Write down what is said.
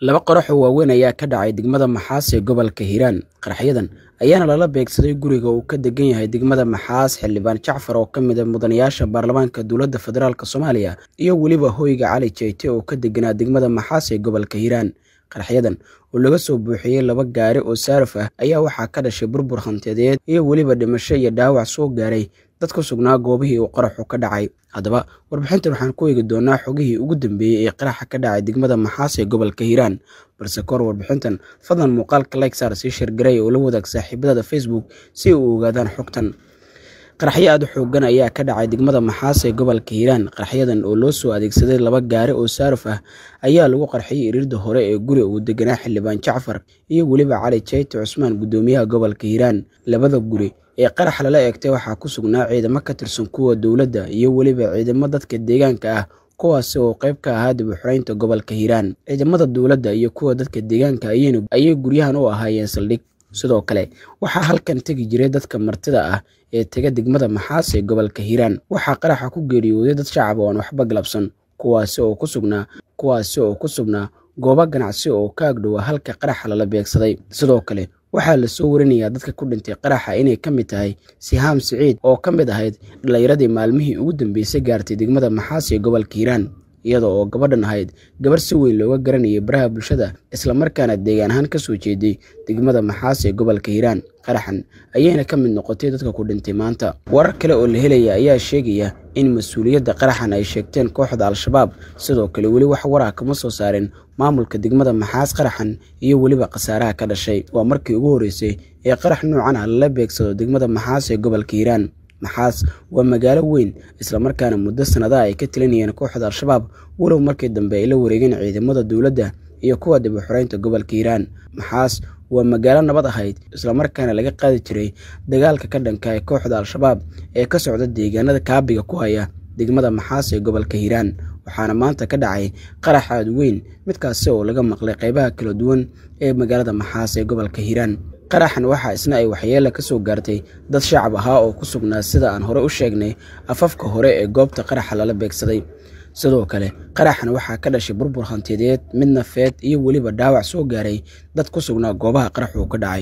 laba qarax oo waaweyn ayaa ka dhacay degmada Maxaas ee gobolka Hiiraan. Qaraxyadan ayaana lala beegsaday guriga uu ka degan yahay degmada Maxaas xildhibaan Jacfar oo ka mid ah mudanayaasha baarlamaanka dowladda federaalka Soomaaliya iyo waliba hoyga Cali Jeyte oo ka deganaa degmada Maxaas ee gobolka Hiiraan. Qaraxyadan oo laga soo buuxiyay laba gaari oo saaraf ah ayaa waxaa ka dhashay burbur hantiyadeed iyo waliba dhimasho iyo dhaawac soo gaaray dad ku sugnaa goobihii uu qaraxu ka dhacay. Haddaba warbixintan waxaan ku eegi doonaa xogihii ugu dambeeyay ee qaraxa ka dhacay degmada Maxaas ee gobolka Hiiraan. balse kor warbixintan fadlan muuqaalka like saar si share garay oo la wadaag saaxiibada Facebook si ay u ogaadaan xogtan. qaraxyo aad u xooggan ayaa ka dhacay degmada Maxaas ee gobolka Hiiraan. qaraxyadan oo loo soo adeegsaday laba gaari oo saaraf ah ayaa lagu qarxiyay iridda hore ee guri uu deganaa xildhibaan Jacfar iyo waliba Cali Jeyte Cusmaan gudoomiyaha gobolka Hiiraan. labada guri ee qarax lala eegtay waxaa ku sugnaa ciidamo ka tirsan kuwa dowladda iyo waliba ciidamo dadka deegaanka ah kuwaas oo qayb ka ahaa dib u xiraynta gobolka Hiiraan. ciidamada dowladda iyo kuwa dadka deegaanka ayay guryahan u ahaayeen saldhig. sidoo kale waxaa halkan tagi jiray dadka martida ah ee taga degmada Maxaas ee gobolka Hiiraan. waxaa qaraxa ku geeriyooday dad shacab oo aan waxba galabsan kuwaas oo ku sugnaa goobo ganacsi oo ka agdhow halka qaraxa lala beegsaday. sidoo kale waxaa la soo warinayaa dadka ku dhintay qaraxa inay ka mid tahay Sihaam Siciid oo ka mid ahayd dhalinyaradii maalmihii ugu dambeysay gaartay degmada Maxaas ee gobolka Hiiraan, iyada oo gabadhan ahayd gabar si weyn looga garanayay baraha bulshada isla markaana deegaan ahaan ka soo jeeday degmada Maxaas ee gobolka Hiiraan. qaraxan ayayna ka mid noqotay dadka ku dhintay maanta. warar kale oo la helaya ayaa sheegaya in mas'uuliyadda qaraxan ay sheegteen kooxda Al-Shabaab. sidoo kale weli wax waraa kama soo saareen maamulka degmada Maxaas qaraxan iyo waliba khasaaraha ka dhashay. waa markii ugu horeysay ee qarax noocan ah lala beegsado degmada Maxaas ee gobolka Hiiraan. Maxaas waa magaalo weyn isla markaana muddo sanadaha ay ka talinayeen kooxda Al-Shabaab walow markii dambe ay la wareegeen ciidamada dowladda iyo kuwa dib u xiraynta gobolka Hiiraan. Maxaas waa magaalo nabad ahayd isla markaana laga qaadi jiray dagaalka ka dhanka ah kooxda Al-Shabaab ee ka socda deegaanada kaabiga ku haya degmada Maxaas ee gobolka Hiiraan. waxaana maanta ka dhacay qarax aad weyn midkaas oo laga maqlay qaybaha kala duwan ee magaalada Maxaas ee gobolka Hiiraan. qaraxan waxaa isna ay waxyeelo ka soo gaartay dad shacab ah oo ku sugnaa sida aan hore u sheegnay afafka hore ee goobta qaraxa lala beegsaday. sidoo kale qaraxan waxaa ka dhashay burbur hantiyadeed mid nafeed iyo waliba dhaawac soo gaaray dad ku sugnaa goobaha qaraxu ka dhacay.